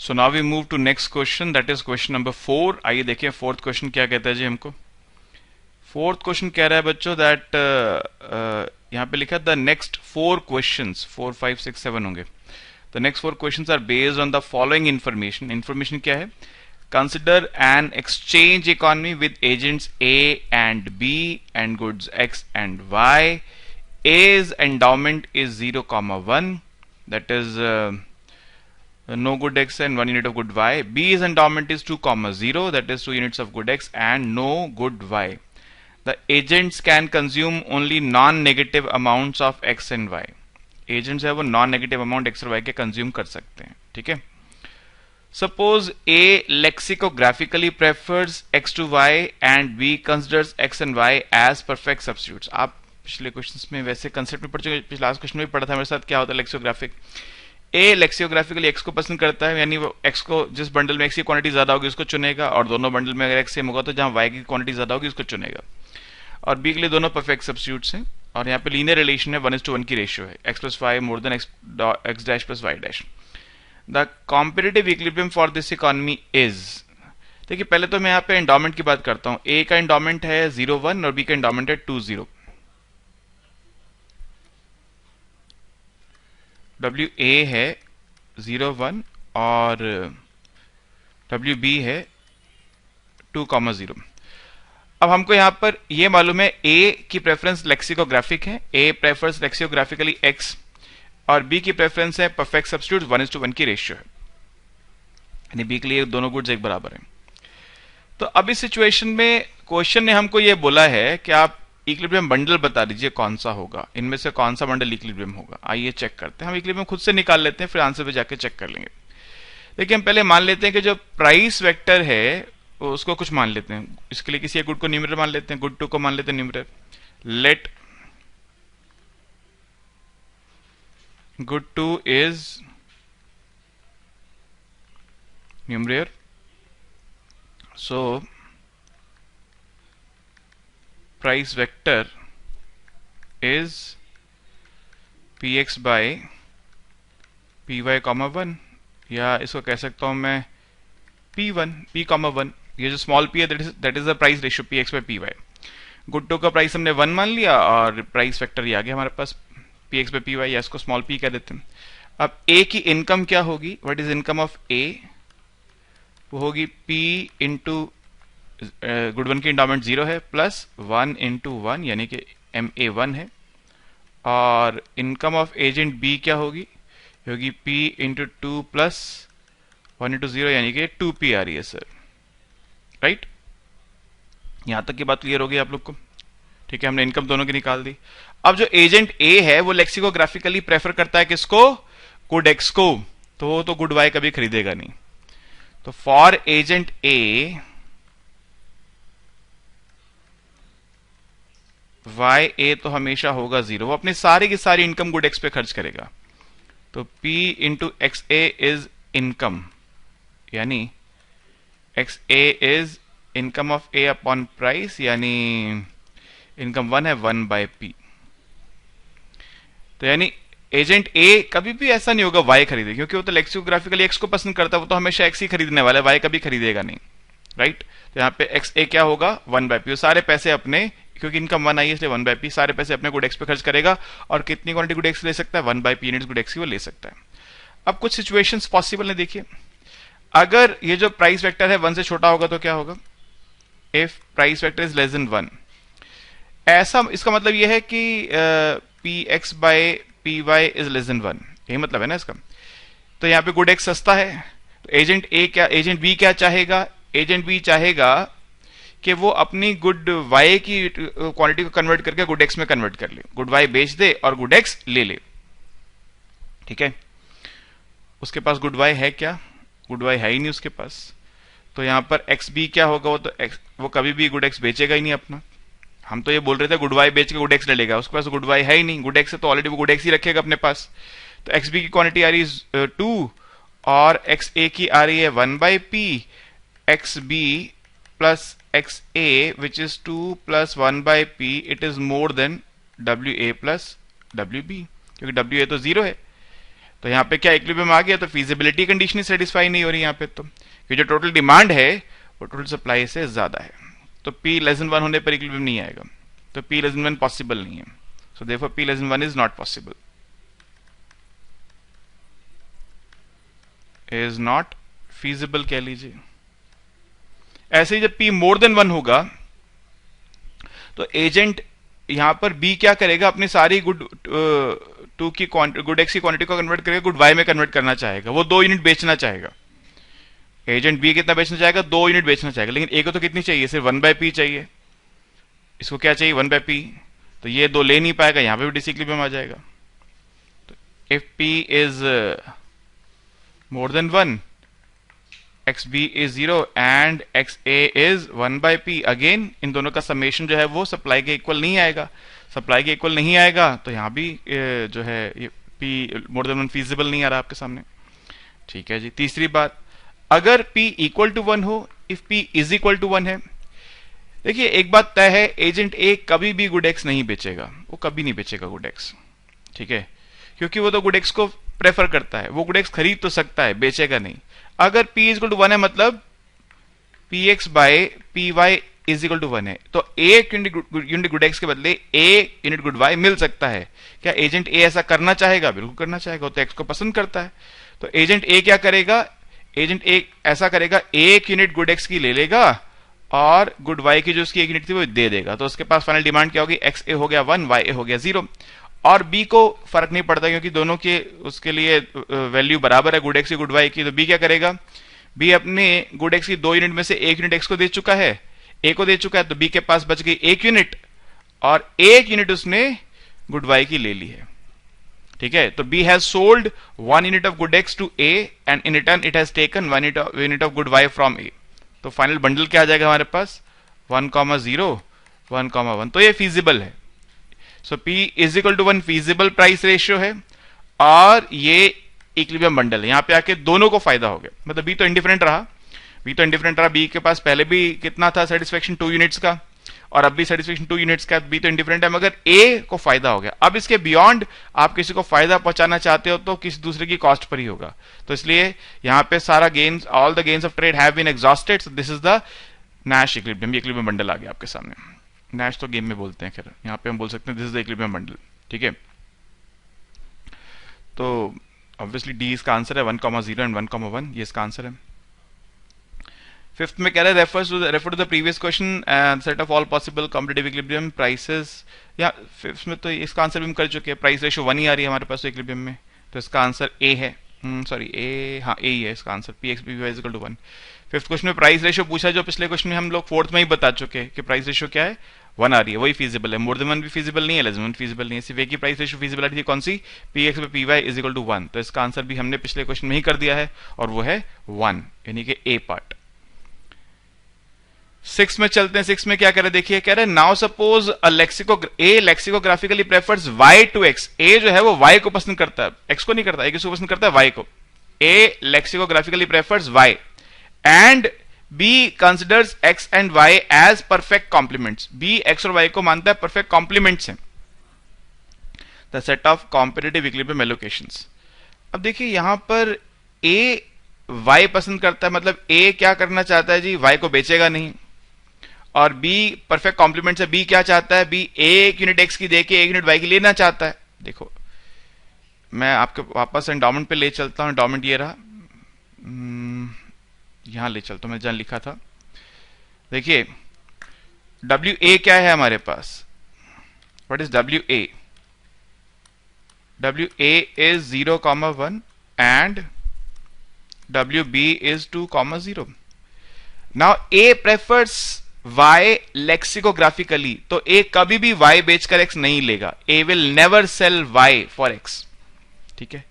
So now we move to next question, that is question number 4। आइए देखिए fourth question क्या कहता है जी हमको। फोर्थ क्वेश्चन कह रहा है बच्चों दैट यहाँ पे लिखा है द नेक्स्ट 4 क्वेश्चंस, 4 5 6 7 होंगे। The next 4 questions are based on the following information. Information क्या है? Consider an exchange economy with agents A and B and goods X and Y. A's endowment is 0,1, that is no good x and 1 unit of good y. B's endowment is 2,0, that is 2 units of good x and no good y. The agents can consume only non-negative amounts of x and y. Agents है वो non-negative amount x और y के consume कर सकते हैं, ठीक है। Suppose A lexicographically prefers x to y and B considers x and y as perfect substitutes. आप पिछले क्वेश्चंस में वैसे कंसेप्ट में पढ़ चुके, पिछले लास्ट क्वेश्चन में भी पढ़ा था मेरे साथ क्या होता है लेक्सियोग्राफिक। ए लेक्सियोग्राफिकली एक्स को पसंद करता है, यानी वो एक्स को जिस बंडल में एक्स की क्वांटिटी ज्यादा होगी उसको चुनेगा, और दोनों बंडल में अगर एक्स सेम होगा तो जहां वाई की क्वांटिटी ज्यादा होगी उसको चुनेगा। और बी के लिए दोनों परफेक्ट सब्स्टिट्यूट्स हैं, और यहाँ पे लीनियर रिलेशन है, 1:1 की रेशियो है, x plus y more than x dash plus y dash. The competitive equilibrium for this economy is, देखिए पहले तो मैं यहाँ पे एंडोमेंट की बात करता हूँ। ए का एंडोमेंट है 0,1 और बी का एंडोमेंट है 2,0। WA है 0,1 और WB है 2,0। अब हमको यहां पर ये मालूम है A की प्रेफरेंस लेक्सिकोग्राफिक है, A प्रेफर्स लेक्सियोग्राफिकली X, और B की प्रेफरेंस है परफेक्ट सब्स्टिट्यूट 1:1 की रेशियो है, यानी B के लिए दोनों गुड्स एक बराबर हैं। तो अब इस सिचुएशन में क्वेश्चन ने हमको ये बोला है कि आप इक्विलिब्रियम बंडल बता दीजिए कौन सा होगा, इनमें से कौन सा बंडल इक्विलिब्रियम होगा। आइए चेक करते हैं, हम इक्विलिब्रियम खुद से निकाल लेते हैं, फिर आंसर पे जाके चेक कर लेंगे। देखिए हम पहले मान लेते हैं कि जो प्राइस वेक्टर है उसको कुछ मान लेते हैं। इसके लिए किसी एक गुड को न्यूमरेटर मान लेते हैं, गुड 2 को मान लेते हैं numerator. Let good 2 is numerator, so price vector is px by py, 1, या इसको कह सकता हूं मैं p1 p,1। ये जो स्मॉल p है that is the price ratio px by py। Good 2 का प्राइस हमने 1 मान लिया और प्राइस वेक्टर ये आ गया हमारे पास px by py, या इसको स्मॉल p कह देते हैं। अब a की इनकम क्या होगी? What is income of a? वो होगी p इंटू गुड 1 की इंडोमेंट 0 है प्लस 1:1 यानी कि MA1 है, और इनकम ऑफ एजेंट B क्या होगी? होगी P इंटू 2 प्लस 1:0 यानी कि 2P आ रही है सर, राइट। यहां तक की बात क्लियर होगी आप लोग को, ठीक है। हमने इनकम दोनों की निकाल दी। अब जो एजेंट A है वो लेक्सिकोग्राफिकली प्रेफर करता है किसको? गुड X को, तो वो तो गुड Y कभी खरीदेगा नहीं। तो फॉर एजेंट A YA तो हमेशा होगा 0, वो अपनी सारी की सारी इनकम गुड X पे खर्च करेगा। तो P into XA is income, यानी XA is income of A upon price, यानी इनकम 1 है 1/P। तो यानी एजेंट A कभी भी ऐसा नहीं होगा Y खरीदे, क्योंकि वो तो लेक्सिकोग्राफिकली X को पसंद करता है, वो तो हमेशा X ही खरीदने वाला है, Y कभी खरीदेगा नहीं, राइट। तो यहाँ पे XA क्या होगा? 1/P। सारे पैसे अपने, क्योंकि इनकम 1 आई है इसलिए 1/P, सारे पैसे अपने गुड X पे खर्च करेगा, और कितनी क्वांटिटी गुड X ले सकता है? 1/P यूनिट्स गुड X की वो ले सकता है। अब कुछ सिचुएशंस पॉसिबल है, देखिए अगर ये जो प्राइस वेक्टर है 1 से छोटा होगा तो क्या होगा? If price vector is less than 1, ऐसा इसका मतलब ये है कि Px by Py is less than 1, यही मतलब है ना इसका। तो यहाँ पे गुड X सस्ता है, तो एजेंट B क्या चाहेगा? एजेंट B चाहेगा कि वो अपनी गुड Y की क्वांटिटी को कन्वर्ट करके गुड X में कन्वर्ट कर ले, गुड Y बेच दे और गुड X ले ले, ठीक है। उसके पास गुड Y है क्या? गुड Y है ही नहीं उसके पास। तो यहां पर XB क्या होगा? वो कभी भी गुड X बेचेगा ही नहीं अपना। हम तो ये बोल रहे थे गुड Y बेच के गुड X ले लेगा, उसके पास गुड Y है ही नहीं, गुड X है तो ऑलरेडी वो गुड X ही रखेगा अपने पास। तो XB की क्वांटिटी आ रही है 2 और XA की आ रही है 1/P। XB plus XA which is 2 plus 1/P, it is more than WA plus WB, क्योंकि WA तो 0 है। तो यहाँ पे क्या इक्विलिब्रियम आ गया, तो फीजिबिलिटी कंडीशन ही सेटिस्फाई नहीं हो रही यहाँ पे, तो कि जो टोटल डिमांड है वो टोटल सप्लाई से ज्यादा है, तो P लेस देन 1 होने पर इक्विलिब्रियम नहीं आएगा, तो P लेस देन 1 पॉसिबल नहीं है, so therefore P less than 1 is not possible, is not feasible कह लीजिए। ऐसे ही जब P मोर देन 1 होगा तो एजेंट यहां पर B क्या करेगा, अपनी सारी गुड गुड एक्स की क्वांटिटी को कन्वर्ट करेगा, गुड वाई में कन्वर्ट करना चाहेगा, वो 2 यूनिट बेचना चाहेगा। एजेंट B कितना बेचना चाहेगा, 2 यूनिट बेचना चाहेगा, लेकिन A को तो कितनी चाहिए, सिर्फ 1/P चाहिए, इसको क्या चाहिए 1/P, तो ये 2 ले नहीं पाएगा, यहां पे भी डिसइक्विलिब्रियम आ जाएगा। तो if P is more than 1, XB is 0 and XA is 1/P, again in दोनों का समेशन जो है वो सप्लाई के इक्वल नहीं आएगा, सप्लाई के इक्वल नहीं आएगा तो यहां भी जो है ये P मोर देन 1 फीजिबल नहीं आ रहा आपके सामने। ठीक है जी। तीसरी बात, अगर P इक्वल टू 1 हो, if P is equal to 1 है, देखिए एक बात तय है, एजेंट A कभी भी गुड एक्स नहीं बेचेगा, वो कभी नहीं बेचेगा गुड एक्स, ठीक है, क्योंकि वो तो गुड एक्स को प्रेफर करता है, वो गुड एक्स खरीद तो सकता है, बेचेगा नहीं। अगर P इज इक्वल टू 1 है मतलब Px by Py is equal to 1 है, तो एक यूनिट गुड एक्स के बदले एक यूनिट गुड वाई मिल सकता है। क्या एजेंट A ऐसा करना चाहेगा? बिल्कुल करना चाहेगा, तो एक्स को पसंद करता है। तो एजेंट A क्या करेगा, एजेंट A ऐसा करेगा, एक यूनिट गुड एक्स की ले लेगा और गुड वाई की जो उसकी एक यूनिट थी वो दे देगा, तो उसके पास फाइनल डिमांड क्या होगी, एक्स ए हो गया 1, वाई ए हो गया 0। और B को फर्क नहीं पड़ता क्योंकि दोनों के उसके लिए वैल्यू बराबर है, गुड एक्स की गुड वाई की, तो B क्या करेगा, B अपने गुड एक्स की 2 यूनिट में से 1 यूनिट एक्स को दे चुका है, A को दे चुका है, तो B के पास बच गई 1 यूनिट और 1 यूनिट उसने गुड वाई की ले ली है। ठीक है, तो B has sold 1 unit of good x to A and in return it has taken 1 unit of good y from A। तो फाइनल बंडल क्या आ जाएगा हमारे पास, 1,0 1,1, तो ये फीजिबल है। So P is equal to 1 feasible price ratio है और ये इक्विलिब्रियम बंडल है। यहां पे आके दोनों को फायदा हो गया, मतलब B तो इंडिफरेंट रहा, B के पास पहले भी कितना था सेटिस्फेक्शन 2 यूनिट्स का और अब भी सेटिस्फेक्शन 2 यूनिट्स का, B तो इंडिफरेंट है, मगर A को फायदा हो गया। अब इसके बियॉन्ड आप किसी को फायदा पहुंचाना चाहते हो तो किसी दूसरे की कॉस्ट पर ही होगा, तो इसलिए यहां पे सारा gains, all the gains of trade have been exhausted, so this is the Nash equilibrium. Equilibrium bundle आ गया आपके सामने। नैश तो गेम में बोलते हैं, खैर यहाँ पे हम बोल सकते हैं this is the equilibrium bundle. ठीक है, तो ऑब्वियसली डी इसका आंसर है, 1,0 एंड 1,1 ये इसका आंसर है। फिफ्थ में कह रहे हैं refer to the previous question set of all possible competitive equilibrium prices. या फिफ्थ में तो इसका आंसर भी हम कर चुके हैं, प्राइस रेशियो 1 ही आ रही है हमारे पास इक्विलिब्रियम में, तो इसका आंसर ए है, सॉरी ए, हाँ ए ही है इसका answer, Px Py is equal to 1। Fifth question में प्राइस रेशियो पूछा, जो पिछले क्वेश्चन में हम लोग फोर्थ में ही बता चुके हैं कि प्राइस रेशियो क्या है, 1 आ रही है, वही फीजिबल है। मोर देन 1 भी फीजिबल नहीं है, लेस देन 1 फीजिबल नहीं है, सिर्फ एक ही प्राइस रेशियो फीजिबल आ रही थी, कौन सी, Px by Py is equal to 1। तो इसका आंसर भी हमने पिछले क्वेश्चन में ही कर दिया है और वो है 1, यानी कि ए पार्ट। 6 में चलते हैं। 6 में क्या कह रहे, देखिए कह रहे now suppose A lexicographically prefers y to x। A जो है वो y को पसंद करता है, x को नहीं करता, ए किसको पसंद करता है, y को। A lexicographically prefers y and B considers x and y as perfect complements. B x और y को मानता है परफेक्ट कॉम्प्लीमेंट्स हैं। The set of competitive equilibrium allocations. अब देखिए यहां पर A y पसंद करता है, मतलब A क्या करना चाहता है जी, y को बेचेगा नहीं, और B परफेक्ट कॉम्प्लीमेंट से B क्या चाहता है, B एक यूनिट x की देके एक यूनिट y की लेना चाहता है। देखो मैं आपके वापस एंडोमेंट पे ले चलता हूं, एंडोमेंट ये रहा, यहां ले चलता हूं, मैं जहां लिखा था। देखिए WA क्या है हमारे पास, what is WA? WA is 0,1 and WB is 2,0. Now A prefers Y lexicograpically, तो A कभी भी Y बेचकर X नहीं लेगा, A will never sell Y for X। ठीक है,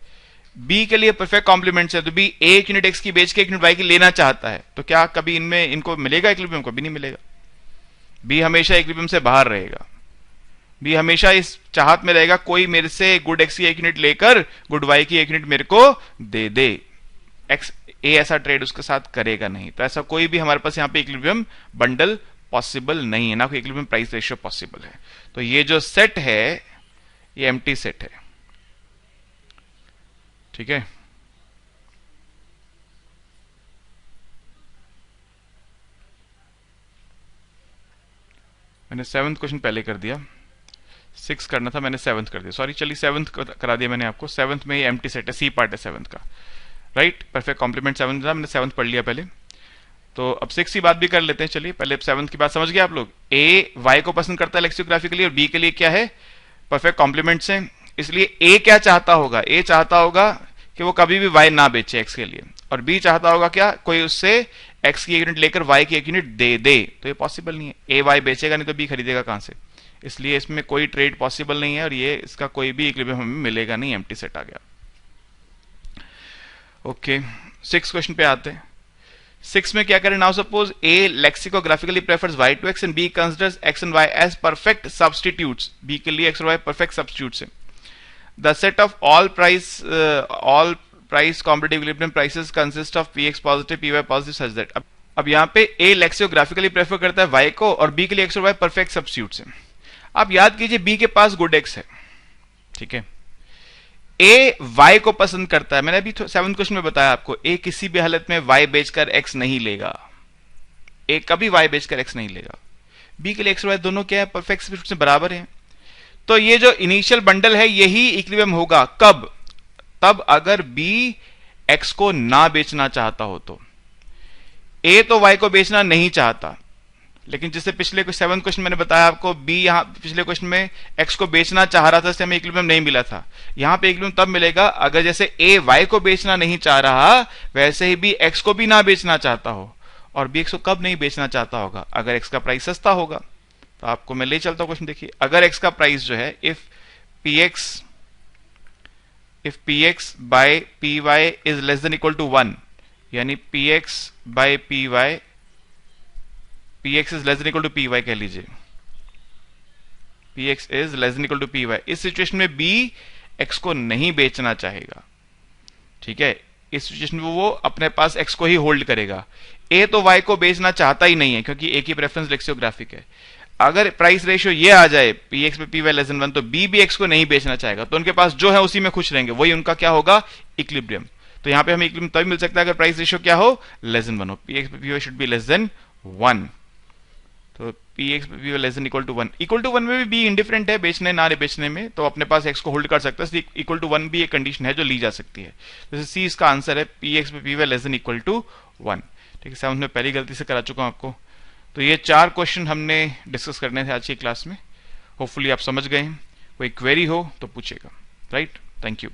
B के लिए परफेक्ट कॉम्प्लीमेंट्स है, तो B एक यूनिट X की बेच के एक यूनिट Y की लेना चाहता है, तो क्या कभी इनमें इनको मिलेगा इक्विलिब्रियम? कभी नहीं मिलेगा। B हमेशा इक्विलिब्रियम से बाहर रहेगा, B हमेशा इस चाहत में रहेगा कोई मेरे से गुड X की एक यूनिट लेकर गुड Y की एक यूनिट मेरे को दे दे। X A ऐसा ट्रेड उसके साथ करेगा नहीं, तो ऐसा कोई भी हमारे पास यहाँ पे इक्विलिब्रियम बंडल पॉसिबल नहीं है, ना कोई इक्विलिब्रियम प्राइस रेशियो पॉसिबल है। तो ये जो सेट है ये एम्प्टी सेट है, ठीक है, मैंने 7th क्वेश्चन पहले कर दिया, 6 करना था, मैंने 7th कर दिया, सॉरी, चलिए 7th करा दिया मैंने आपको। 7th में एम्प्टी सेट है, सी पार्ट है 7th का, राइट, परफेक्ट कॉम्प्लीमेंट 7th था, मैंने 7th पढ़ लिया पहले। तो अब 6 की बात भी कर लेते हैं, चलिए पहले 7th की बात समझ गए आप लोग। ए वाई को पसंद करता है लेक्सियोग्राफिकली और बी के लिए क्या है, परफेक्ट कॉम्प्लीमेंट्स हैं, इसलिए ए क्या चाहता होगा, ए चाहता होगा कि वो कभी भी वाई ना बेचे एक्स के लिए, और बी चाहता होगा क्या, कोई उससे एक्स की एक यूनिट लेकर वाई की एक यूनिट दे दे। तो ये पॉसिबल नहीं है, ए वाई बेचेगा नहीं तो बी खरीदेगा कहां से, इसलिए इसमें कोई ट्रेड पॉसिबल नहीं है और ये इसका कोई भी इक्विलिब्रियम हमें मिलेगा नहीं, एम्प्टी सेट आ गया। ओके, 6 क्वेश्चन पे आते हैं। 6 में क्या करें, now suppose A lexicographically prefers Y to X and B considers X and Y as perfect substitutes, B के लिए एक्स और वाई परफेक्ट सब्स्टिट्यूट्स हैं। The set of all price competitive equilibrium prices consist of P X positive P Y positive such that. अब यहाँ पे ए लेक्सियोग्राफिकली prefer करता है Y को और बी के लिए एक्स और वाई परफेक्ट सब्स्टिट्यूट्स हैं। आप याद कीजिए बी के पास गुड एक्स है, ठीक है, ए वाई को पसंद करता है, मैंने अभी 7th क्वेश्चन में बताया आपको, ए किसी भी हालत में वाई बेचकर एक्स नहीं लेगा, ए कभी वाई बेचकर एक्स नहीं लेगा। बी के लिए एक्स और वाई दोनों क्या है, परफेक्ट सब्स्टिट्यूट से बराबर है। तो ये जो इनिशियल बंडल है यही इक्विलिब्रियम होगा, कब, तब अगर बी एक्स को ना बेचना चाहता हो तो। ए तो वाई को बेचना नहीं चाहता, लेकिन जिससे पिछले 7th क्वेश्चन मैंने बताया आपको, बी यहां पिछले क्वेश्चन में एक्स को बेचना चाह रहा था, इससे हमें इक्विलिब्रियम नहीं मिला था। यहां पे इक्विलिब्रियम तब मिलेगा अगर जैसे ए वाई को बेचना नहीं चाह रहा वैसे ही बी एक्स को भी ना बेचना चाहता हो, और बी एक्स को कब नहीं बेचना चाहता होगा, अगर एक्स का प्राइस सस्ता होगा। तो आपको मैं ले चलता हूं क्वेश्चन, देखिए, अगर एक्स का प्राइस जो है, if p x by p y is less than equal to 1, यानी p x by p y, p x is less than equal to p y कह लीजिए, p x is less than equal to p y, इस situation में b x को नहीं बेचना चाहेगा, ठीक है, इस सिचुएशन में वो अपने पास एक्स को ही होल्ड करेगा। ए तो वाई को बेचना चाहता ही नहीं है क्योंकि ए की प्रेफरेंस लेक्सियोग्राफिक है। अगर प्राइस रेशियो ये आ जाए पी एक्स पे पी वाई लेस देन 1, तो बी भी एक्स को नहीं बेचना चाहेगा, तो उनके पास जो है उसी में खुश रहेंगे, वही उनका क्या होगा, इक्विलिब्रियम। तो यहां पे हमें इक्विलिब्रियम तभी मिल सकता है अगर प्राइस रेशियो क्या हो, लेस देन 1 हो, पी एक्स पे p y should be less than 1। तो p x p y less than equal to 1, equal to 1 में भी बी इंडिफरेंट है बेचने ना बेचने में, तो अपने पास एक्स को होल्ड कर सकता है, इक्वल टू 1 भी एक कंडीशन है जो ली जा सकती है। जैसे सी इसका आंसर है, पी एक्स पे p y less than equal to 1, ठीक है। 7th में पहली गलती से करा चुका हूं आपको। तो ये 4 क्वेश्चन हमने डिस्कस करने थे आज की क्लास में, होपफुली आप समझ गए हैं। कोई क्वेरी हो तो पूछेगा, राइट, थैंक यू।